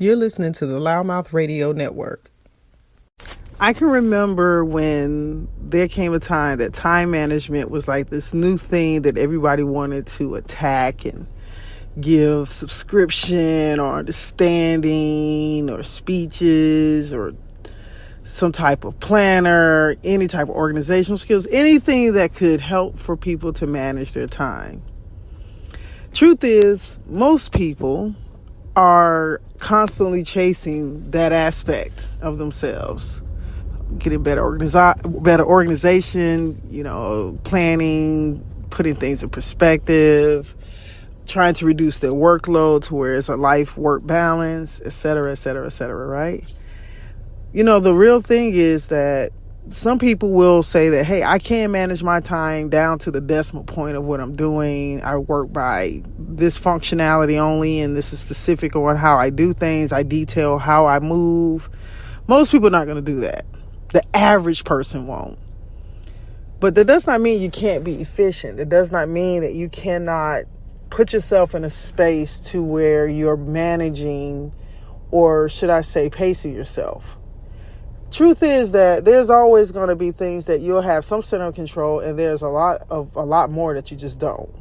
You're listening to the Loudmouth Radio Network. I can remember when there came a time that time management was like this new thing that everybody wanted to attack and give subscription or understanding or speeches or some type of planner, any type of organizational skills, anything that could help for people to manage their time. Truth is, most people are constantly chasing that aspect of themselves. Getting better organization, planning, putting things in perspective, trying to reduce their workload to where it's a life-work balance, et cetera, right? The real thing is that some people will say that, hey, I can't manage my time down to the decimal point of what I'm doing. I work by this functionality only, and this is specific on how I do things. I detail how I move. Most people are not going to do that. The average person won't. But that does not mean you can't be efficient. It does not mean that you cannot put yourself in a space to where you're managing, or should I say pacing yourself. Truth is that there's always going to be things that you'll have some center of control, and there's a lot more that you just don't.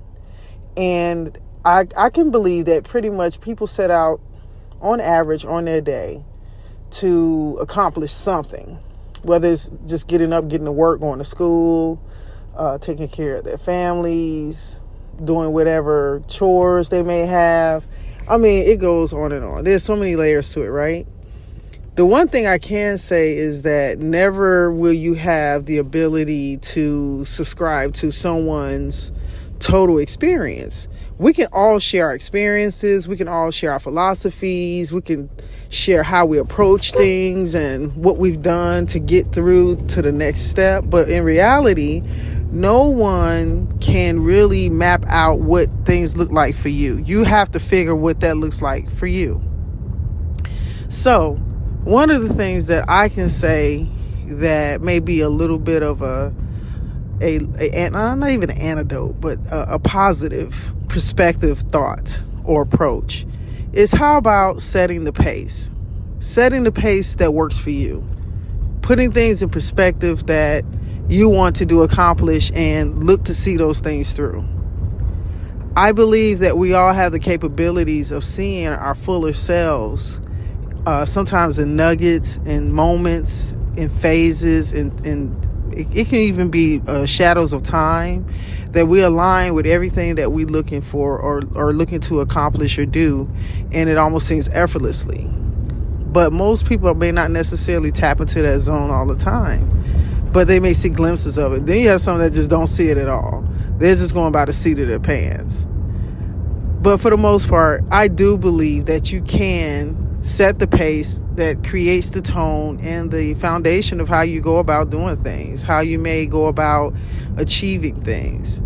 And I can believe that pretty much people set out on average on their day to accomplish something, whether it's just getting up, getting to work, going to school, taking care of their families, doing whatever chores they may have. I mean, it goes on and on. There's so many layers to it, right? The one thing I can say is that never will you have the ability to subscribe to someone's total experience. We can all share our experiences. We can all share our philosophies. We can share how we approach things and what we've done to get through to the next step. But in reality, no one can really map out what things look like for you. You have to figure what that looks like for you. So one of the things that I can say that may be a little bit of a not even an antidote, but a positive perspective thought or approach is, how about setting the pace? Setting the pace that works for you. Putting things in perspective that you want to accomplish and look to see those things through. I believe that we all have the capabilities of seeing our fuller selves, sometimes in nuggets, in moments, in phases, and it can even be shadows of time that we align with everything that we're looking for or looking to accomplish or do, and it almost seems effortlessly. But most people may not necessarily tap into that zone all the time, but they may see glimpses of it. Then you have some that just don't see it at all. They're just going by the seat of their pants. But for the most part, I do believe that you can set the pace that creates the tone and the foundation of how you go about doing things, how you may go about achieving things.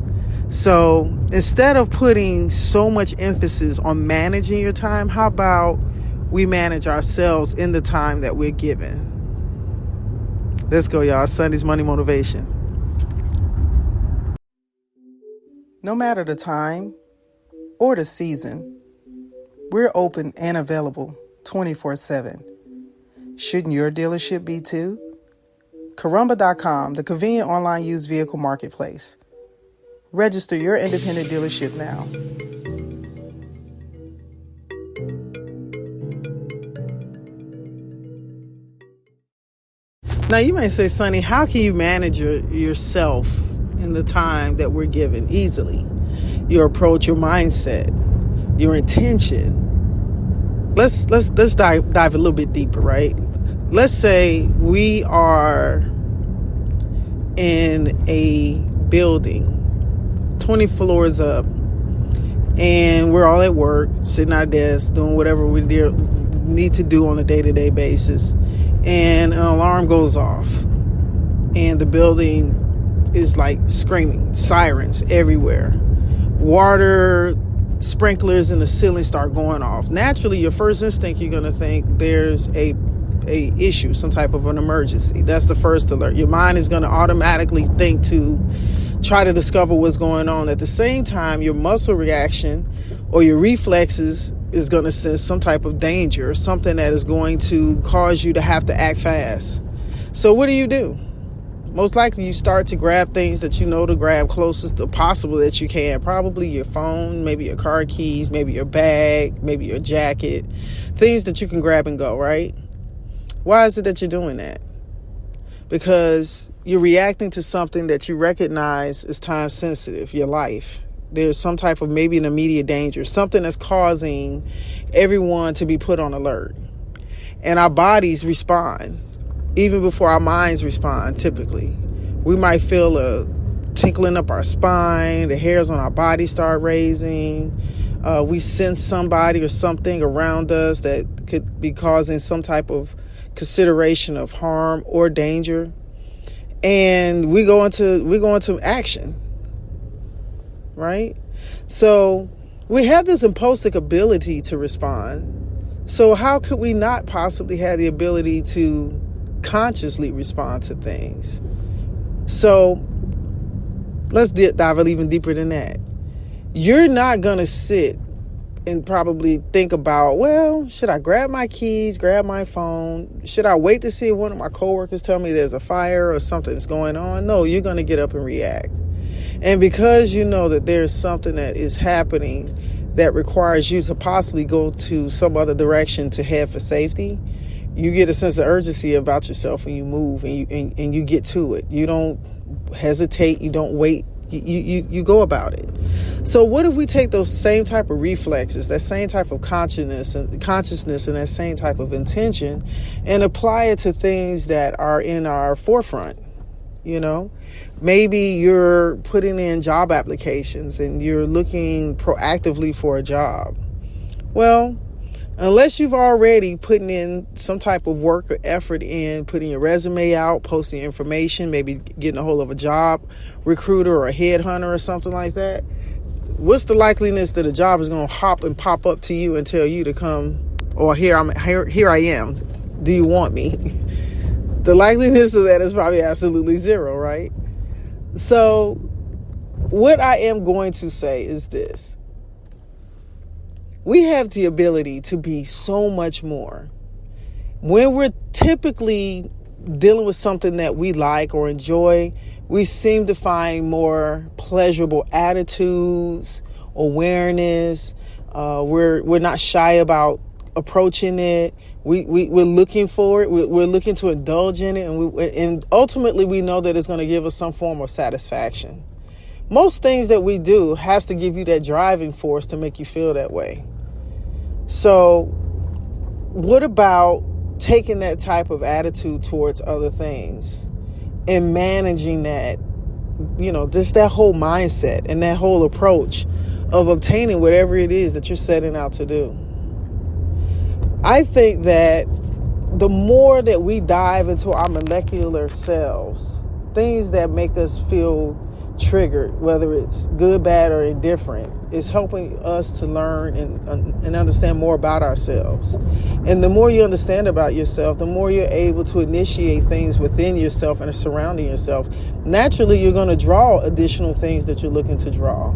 So instead of putting so much emphasis on managing your time, how about we manage ourselves in the time that we're given? Let's go, y'all. Sunday's Money Motivation. No matter the time or the season, we're open and available 24/7. Shouldn't your dealership be too? Carumba.com, the convenient online used vehicle marketplace. Register your independent dealership now. Now you may say, Sonny, how can you manage yourself in the time that we're given? Easily. Your approach, your mindset, your intention. Let's dive a little bit deeper, right? Let's say we are in a building 20 floors up, and we're all at work, sitting at our desks, doing whatever we need to do on a day-to-day basis, and an alarm goes off, and the building is like screaming, sirens everywhere, water sprinklers in the ceiling start going off. Naturally, your first instinct, you're going to think there's a issue, some type of an emergency. That's the first alert. Your mind is going to automatically think to try to discover what's going on. At the same time, your muscle reaction or your reflexes is going to sense some type of danger, something that is going to cause you to have to act fast. So what do? Most likely you start to grab things that you know to grab closest to possible that you can. Probably your phone, maybe your car keys, maybe your bag, maybe your jacket. Things that you can grab and go, right? Why is it that you're doing that? Because you're reacting to something that you recognize is time sensitive, your life. There's some type of maybe an immediate danger, something that's causing everyone to be put on alert. And our bodies respond. Even before our minds respond, typically. We might feel a tickling up our spine, the hairs on our body start raising. We sense somebody or something around us that could be causing some type of consideration of harm or danger. And we go into action, right? So we have this impulsive ability to respond. So how could we not possibly have the ability to consciously respond to things? So let's dive even deeper than that. You're not going to sit and probably think about, well, should I grab my keys, grab my phone? Should I wait to see if one of my coworkers tell me there's a fire or something's going on? No, you're going to get up and react. And because you know that there's something that is happening that requires you to possibly go to some other direction to head for safety, you get a sense of urgency about yourself and you move and you get to it. You don't hesitate. You don't wait. You go about it. So what if we take those same type of reflexes, that same type of consciousness and that same type of intention and apply it to things that are in our forefront? You know, maybe you're putting in job applications and you're looking proactively for a job. Well, unless you've already putting in some type of work or effort in putting your resume out, posting information, maybe getting a hold of a job recruiter or a headhunter or something like that, what's the likeliness that a job is going to hop and pop up to you and tell you to come, or here I am, do you want me? The likeliness of that is probably absolutely zero, right? So what I am going to say is this. We have the ability to be so much more. When we're typically dealing with something that we like or enjoy, we seem to find more pleasurable attitudes, awareness. We're not shy about approaching it. We're looking for it. We're looking to indulge in it. And ultimately, we know that it's going to give us some form of satisfaction. Most things that we do has to give you that driving force to make you feel that way. So what about taking that type of attitude towards other things and managing that, just that whole mindset and that whole approach of obtaining whatever it is that you're setting out to do? I think that the more that we dive into our molecular selves, things that make us feel triggered, whether it's good, bad, or indifferent, is helping us to learn and understand more about ourselves. And the more you understand about yourself, the more you're able to initiate things within yourself and surrounding yourself. Naturally, you're going to draw additional things that you're looking to draw.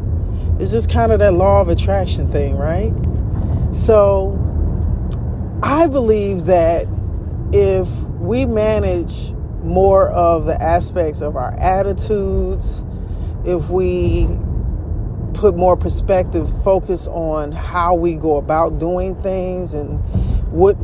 It's just kind of that law of attraction thing, right? So I believe that if we manage more of the aspects of our attitudes, if we put more perspective, focus on how we go about doing things and what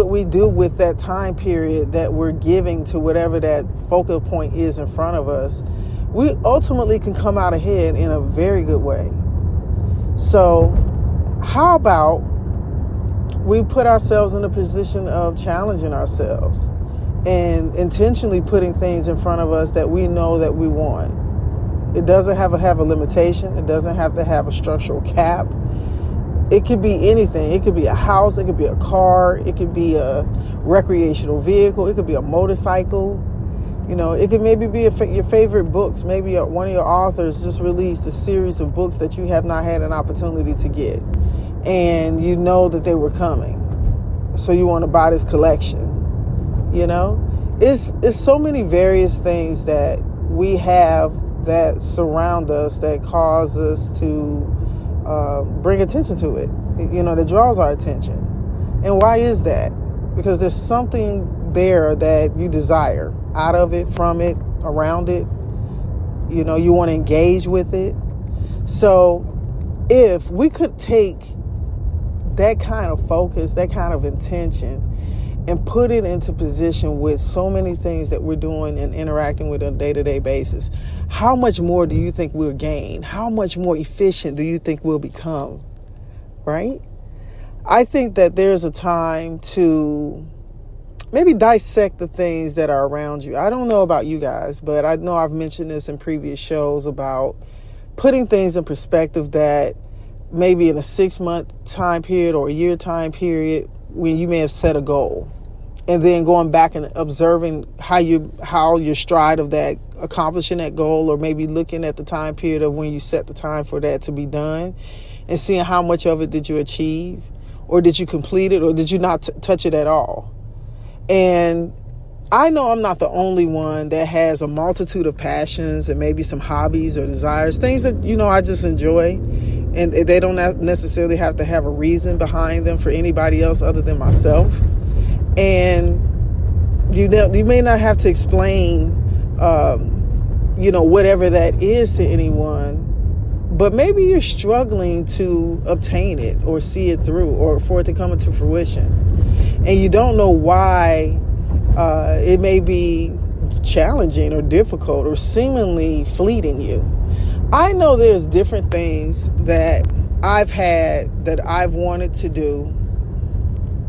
we do with that time period that we're giving to whatever that focal point is in front of us, we ultimately can come out ahead in a very good way. So how about we put ourselves in a position of challenging ourselves and intentionally putting things in front of us that we know that we want. It doesn't have a limitation. It doesn't have to have a structural cap. It could be anything. It could be a house. It could be a car. It could be a recreational vehicle. It could be a motorcycle. It could maybe be your favorite books. Maybe one of your authors just released a series of books that you have not had an opportunity to get. And you know that they were coming. So you want to buy this collection. It's so many various things that we have that surround us that cause us to bring attention to it, that draws our attention. And why is that? Because there's something there that you desire out of it, from it, around it. You want to engage with it. So if we could take that kind of focus, that kind of intention, and put it into position with so many things that we're doing and interacting with on a day-to-day basis, how much more do you think we'll gain? How much more efficient do you think we'll become? Right? I think that there's a time to maybe dissect the things that are around you. I don't know about you guys, but I know I've mentioned this in previous shows about putting things in perspective, that maybe in a 6-month time period or a year time period, when you may have set a goal, and then going back and observing how your stride of that, accomplishing that goal, or maybe looking at the time period of when you set the time for that to be done, and seeing how much of it did you achieve, or did you complete it, or did you not touch it at all. And I know I'm not the only one that has a multitude of passions and maybe some hobbies or desires, things that, I just enjoy. And they don't necessarily have to have a reason behind them for anybody else other than myself. And you may not have to explain, whatever that is to anyone, but maybe you're struggling to obtain it or see it through, or for it to come into fruition. And you don't know why it may be challenging or difficult or seemingly fleeting you. I know there's different things that I've had that I've wanted to do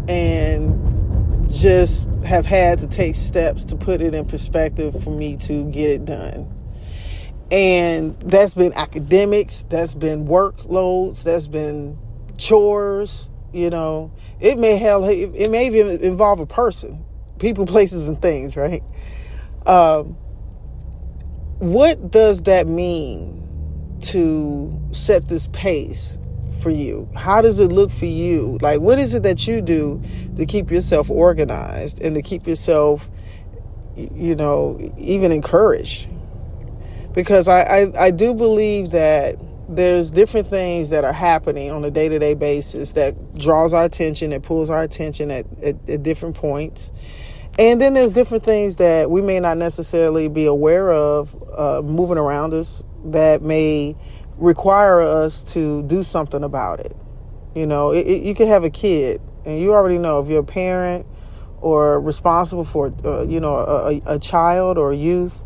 and just have had to take steps to put it in perspective for me to get it done. And that's been academics, that's been workloads, that's been chores, It may even involve a person, people, places, and things, right? What does that mean to set this pace for you? How does it look for you? Like, what is it that you do to keep yourself organized and to keep yourself, even encouraged? Because I do believe that there's different things that are happening on a day-to-day basis that draws our attention, that pulls our attention at different points. And then there's different things that we may not necessarily be aware of moving around us that may require us to do something about it. You could have a kid, and you already know, if you're a parent or responsible for, a child or a youth,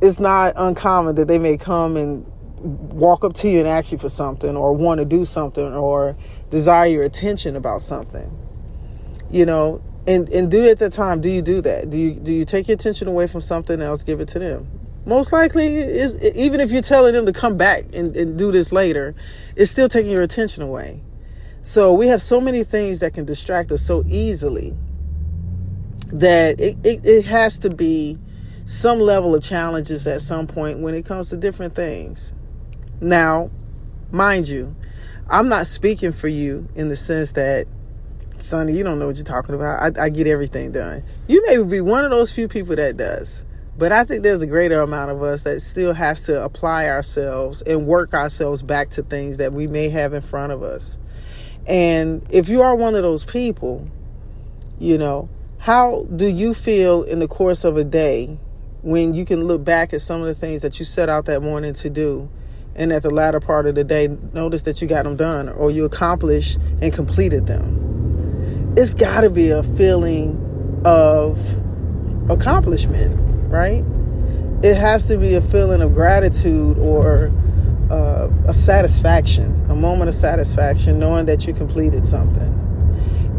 it's not uncommon that they may come and walk up to you and ask you for something, or want to do something, or desire your attention about something. And do at that time, do you do that? Do you take your attention away from something else, give it to them? Most likely, even if you're telling them to come back and do this later, it's still taking your attention away. So we have so many things that can distract us so easily that it has to be some level of challenges at some point when it comes to different things. Now, mind you, I'm not speaking for you in the sense that, Sonny, you don't know what you're talking about. I get everything done. You may be one of those few people that does. But I think there's a greater amount of us that still has to apply ourselves and work ourselves back to things that we may have in front of us. And if you are one of those people, how do you feel in the course of a day when you can look back at some of the things that you set out that morning to do, and at the latter part of the day, notice that you got them done, or you accomplished and completed them? It's got to be a feeling of accomplishment, right? It has to be a feeling of gratitude, or a satisfaction, a moment of satisfaction, knowing that you completed something.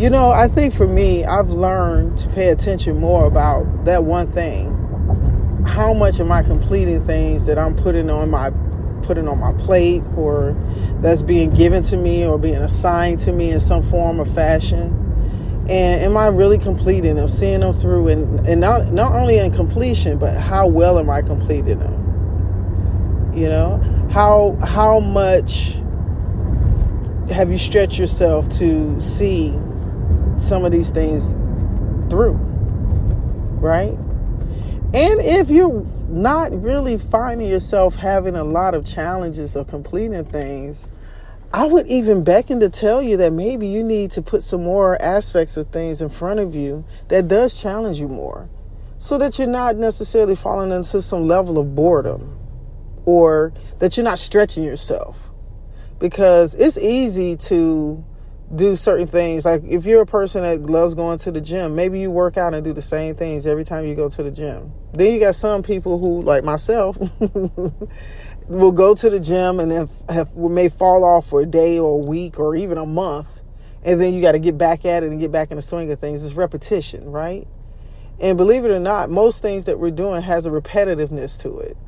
I think for me, I've learned to pay attention more about that one thing. How much am I completing things that I'm putting on my plate, or that's being given to me or being assigned to me in some form or fashion? And am I really completing them, seeing them through, and not only in completion, but how well am I completing them? How much have you stretched yourself to see some of these things through, right? And if you're not really finding yourself having a lot of challenges of completing things, I would even beckon to tell you that maybe you need to put some more aspects of things in front of you that does challenge you more, so that you're not necessarily falling into some level of boredom, or that you're not stretching yourself. Because it's easy to do certain things. Like if you're a person that loves going to the gym, maybe you work out and do the same things every time you go to the gym. Then you got some people who, like myself, will go to the gym and then may fall off for a day or a week or even a month. And then you got to get back at it and get back in the swing of things. It's repetition, right? And believe it or not, most things that we're doing has a repetitiveness to it.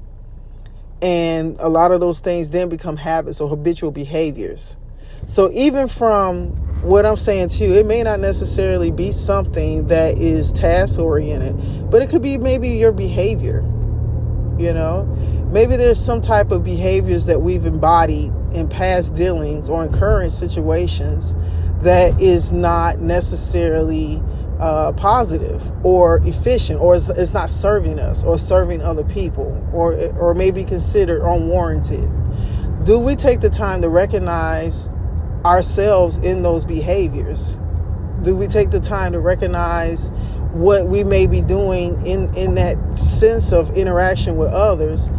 And a lot of those things then become habits or habitual behaviors. So even from what I'm saying to you, it may not necessarily be something that is task oriented, but it could be maybe your behavior. You know, maybe there's some type of behaviors that we've embodied in past dealings or in current situations that is not necessarily positive or efficient, or it's not serving us or serving other people, or maybe considered unwarranted. Do we take the time to recognize ourselves in those behaviors? Do we take the time to recognize what we may be doing in that sense of interaction with others?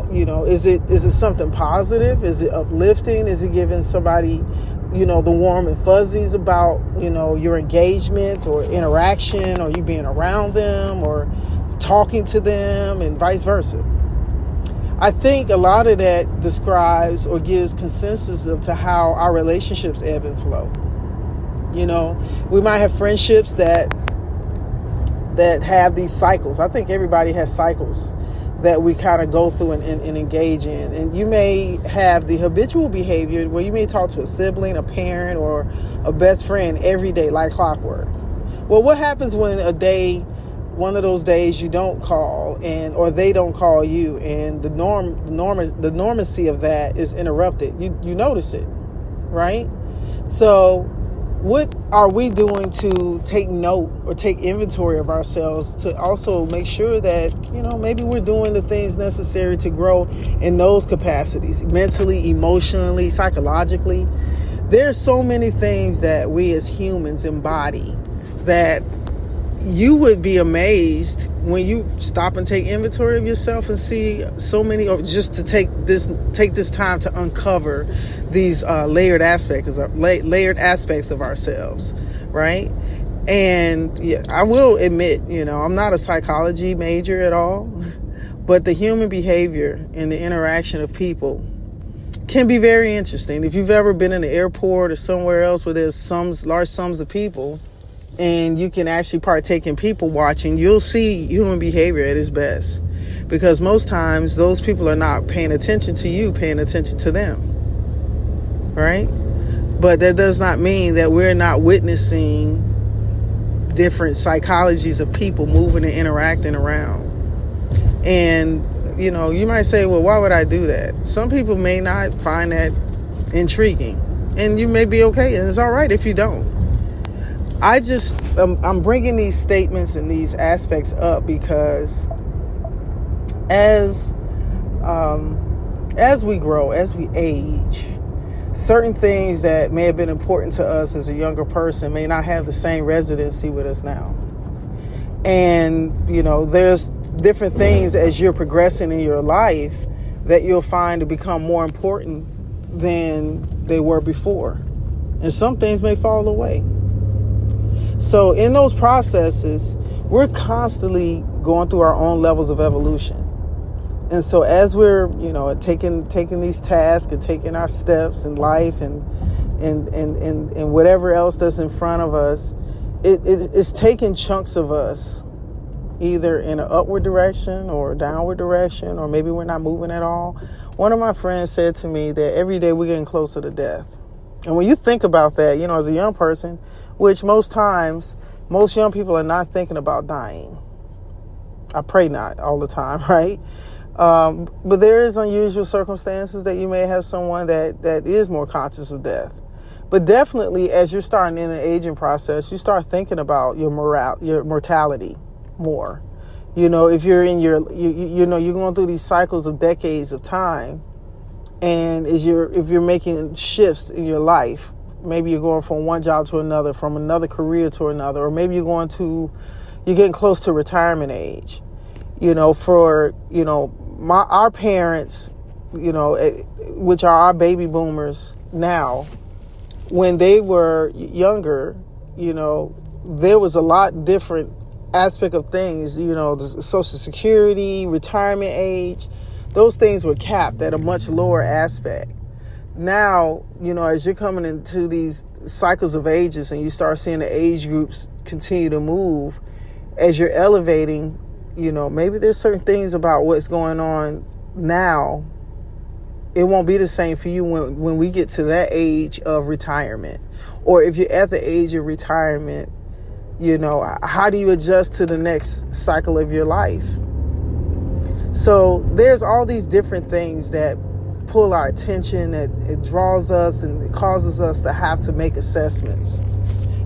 You know, is it something positive? Is it uplifting? Is it giving somebody, you know, the warm and fuzzies about, you know, your engagement or interaction, or you being around them or talking to them, and vice versa? I think a lot of that describes or gives consensus of to how our relationships ebb and flow. You know, we might have friendships that have these cycles. I think everybody has cycles that we kind of go through and engage in. And you may have the habitual behavior where you may talk to a sibling, a parent, or a best friend every day like clockwork. Well, what happens when one of those days you don't call, or they don't call you, and the normacy of that is interrupted? You notice it, right? So what are we doing to take note or take inventory of ourselves to also make sure that, you know, maybe we're doing the things necessary to grow in those capacities, mentally, emotionally, psychologically? There's so many things that we as humans embody that you would be amazed when you stop and take inventory of yourself and see so many, or just to take this time to uncover these layered aspects of ourselves, right? And yeah, I will admit, you know, I'm not a psychology major at all, but the human behavior and the interaction of people can be very interesting. If you've ever been in the airport or somewhere else where there's large sums of people, and you can actually partake in people watching, you'll see human behavior at its best. Because most times those people are not paying attention to you, paying attention to them. Right? But that does not mean that we're not witnessing different psychologies of people moving and interacting around. And, you know, you might say, well, why would I do that? Some people may not find that intriguing. And you may be okay, and it's all right if you don't. I'm bringing these statements and these aspects up because as we grow, as we age, certain things that may have been important to us as a younger person may not have the same residency with us now. And, you know, there's different things as you're progressing in your life that you'll find to become more important than they were before. And some things may fall away. So in those processes, we're constantly going through our own levels of evolution. And so as we're, you know, taking these tasks and taking our steps in life and whatever else that's in front of us, it's taking chunks of us either in an upward direction or a downward direction, or maybe we're not moving at all. One of my friends said to me that every day we're getting closer to death. And when you think about that, you know, as a young person, which most times, most young people are not thinking about dying. I pray not all the time, right? But there is unusual circumstances that you may have someone that is more conscious of death. But definitely, as you're starting in the aging process, you start thinking about your mortality more. You know, if you're in you're going through these cycles of decades of time, And if you're making shifts in your life, maybe you're going from one job to another, from another career to another, or maybe you're getting close to retirement age. For our parents, which are our baby boomers now, when they were younger, there was a lot different aspect of things, the Social Security, retirement age, those things were capped at a much lower aspect. Now, as you're coming into these cycles of ages and you start seeing the age groups continue to move, as you're elevating, maybe there's certain things about what's going on now. It won't be the same for you when we get to that age of retirement. Or if you're at the age of retirement, how do you adjust to the next cycle of your life? So there's all these different things that pull our attention, that it draws us and it causes us to have to make assessments.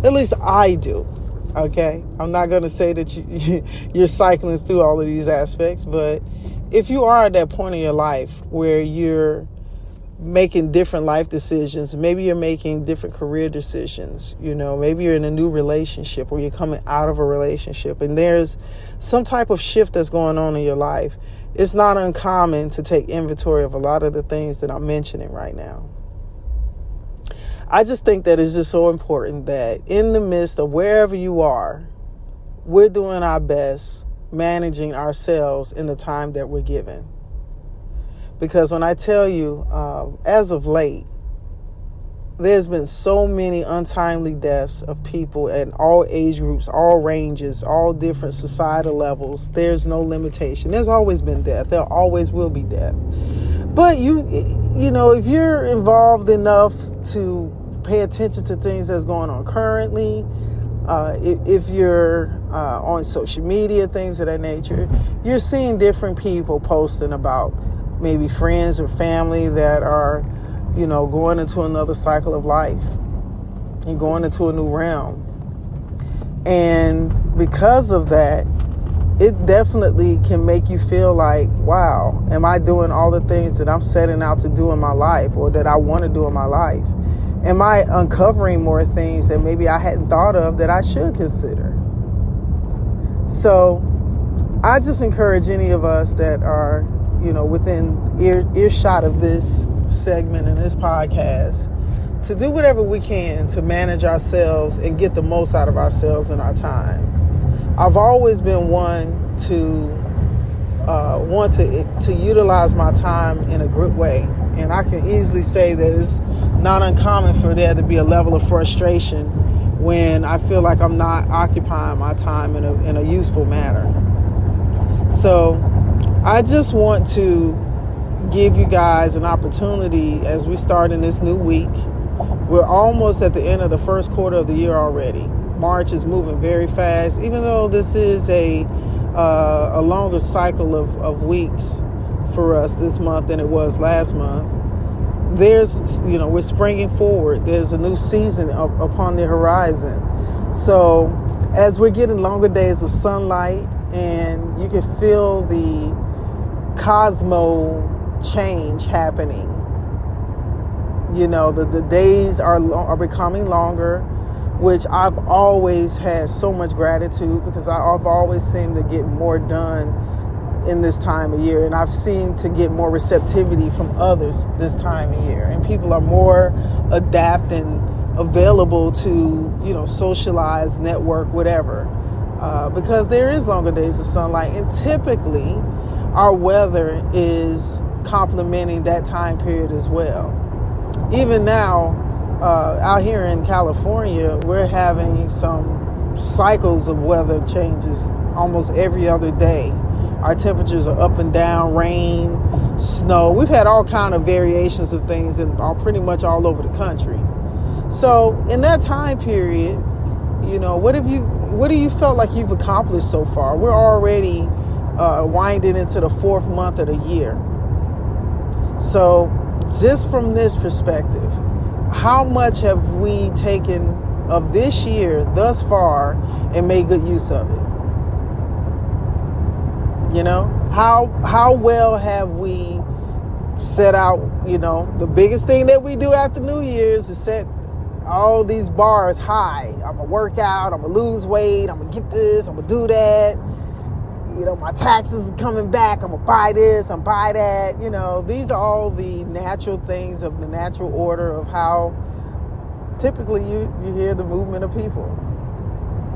At least I do. Okay, I'm not going to say that you're cycling through all of these aspects, but if you are at that point in your life where you're making different life decisions, maybe you're making different career decisions, maybe you're in a new relationship or you're coming out of a relationship and there's some type of shift that's going on in your life, it's not uncommon to take inventory of a lot of the things that I'm mentioning right now. I just think that it's just so important that in the midst of wherever you are, we're doing our best managing ourselves in the time that we're given. Because when I tell you, as of late, there's been so many untimely deaths of people at all age groups, all ranges, all different societal levels. There's no limitation. There's always been death. There always will be death. But if you're involved enough to pay attention to things that's going on currently, if you're on social media, things of that nature, you're seeing different people posting about maybe friends or family that are, going into another cycle of life and going into a new realm. And because of that, it definitely can make you feel like, wow, am I doing all the things that I'm setting out to do in my life or that I want to do in my life? Am I uncovering more things that maybe I hadn't thought of that I should consider? So I just encourage any of us that are, within earshot of this segment and this podcast to do whatever we can to manage ourselves and get the most out of ourselves in our time. I've always been one to want to utilize my time in a good way. And I can easily say that it's not uncommon for there to be a level of frustration when I feel like I'm not occupying my time in a useful manner. So I just want to give you guys an opportunity as we start in this new week. We're almost at the end of the first quarter of the year already. March is moving very fast, even though this is a longer cycle of weeks for us this month than it was last month. We're springing forward. There's a new season upon the horizon. So as we're getting longer days of sunlight and you can feel the cosmo change happening, the days are becoming longer, which I've always had so much gratitude because I've always seemed to get more done in this time of year, and I've seemed to get more receptivity from others this time of year, and people are more adept and available to socialize, network, whatever, because there is longer days of sunlight, and typically our weather is complementing that time period as well. Even now, out here in California, we're having some cycles of weather changes almost every other day. Our temperatures are up and down, rain, snow. We've had all kind of variations of things pretty much all over the country. So in that time period, what do you felt like you've accomplished so far? We're already winding into the fourth month of the year. So just from this perspective, how much have we taken of this year thus far and made good use of it? How well have we set out, the biggest thing that we do after New Year's is set all these bars high. I'm going to work out, I'm going to lose weight, I'm going to get this, I'm going to do that. My taxes are coming back, I'm going to buy this, I'm buy that. These are all the natural things of the natural order of how typically you hear the movement of people.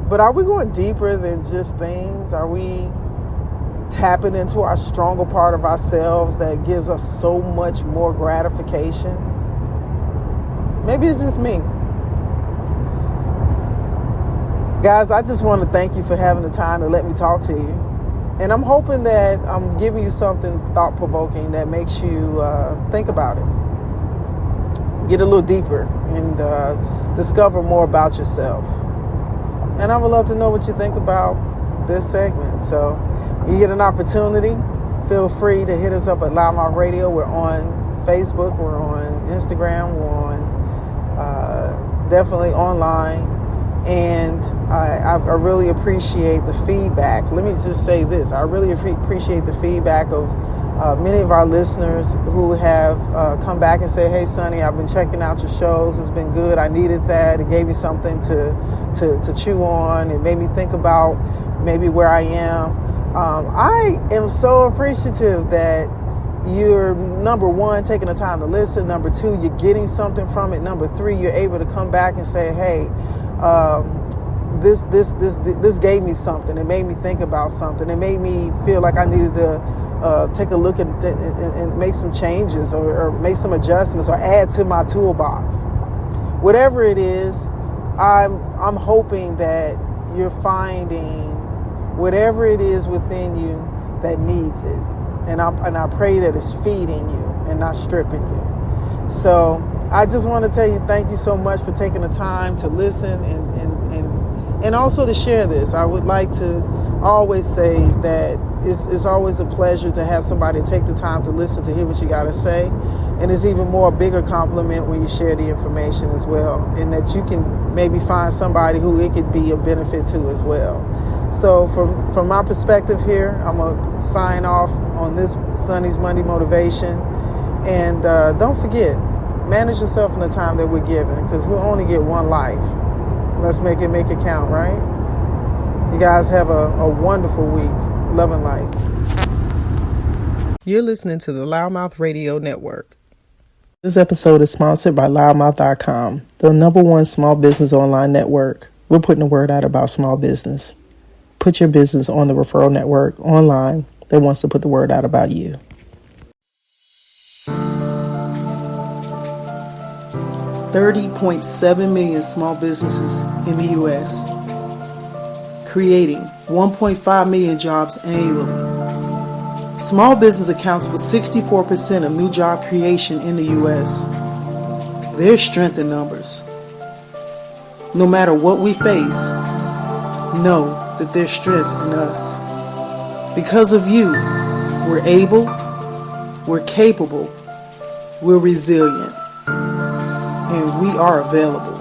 But are we going deeper than just things? Are we tapping into our stronger part of ourselves that gives us so much more gratification? Maybe it's just me. Guys, I just want to thank you for having the time to let me talk to you. And I'm hoping that I'm giving you something thought-provoking that makes you think about it. Get a little deeper and discover more about yourself. And I would love to know what you think about this segment. So you get an opportunity, feel free to hit us up at Loudmouth Radio. We're on Facebook, we're on Instagram, we're on definitely online. And I really appreciate the feedback. Let me just say this. I really appreciate the feedback of many of our listeners who have come back and say, hey, Sonny, I've been checking out your shows. It's been good. I needed that. It gave me something to chew on. It made me think about maybe where I am. I am so appreciative that you're, number one, taking the time to listen. Number two, you're getting something from it. Number three, you're able to come back and say, hey, this gave me something. It made me think about something. It made me feel like I needed to take a look and make some changes or make some adjustments or add to my toolbox. Whatever it is, I'm hoping that you're finding whatever it is within you that needs it. And I pray that it's feeding you and not stripping you. So I just want to tell you thank you so much for taking the time to listen and also to share this. I would like to always say that it's always a pleasure to have somebody take the time to listen to hear what you got to say. And it's even more a bigger compliment when you share the information as well, and that you can maybe find somebody who it could be a benefit to as well. So from my perspective here, I'm going to sign off on this Sonny's Monday Motivation. And don't forget, manage yourself in the time that we're given, because we'll only get one life. Let's make it count, right? You guys have a wonderful week. Love and light. You're listening to the Loudmouth Radio Network. This episode is sponsored by loudmouth.com, the #1 small business online network. We're putting the word out about small business. Put your business on the referral network online that wants to put the word out about you. $30.7 million small businesses in the U.S., creating 1.5 million jobs annually. Small business accounts for 64% of new job creation in the U.S. There's strength in numbers. No matter what we face, know that there's strength in us. Because of you, we're able, we're capable, we're resilient, and we are available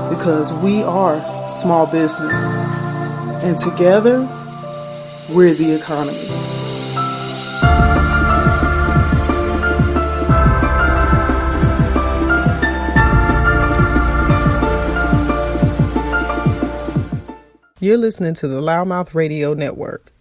because we are small business. And together, we're the economy. You're listening to the Loudmouth Radio Network.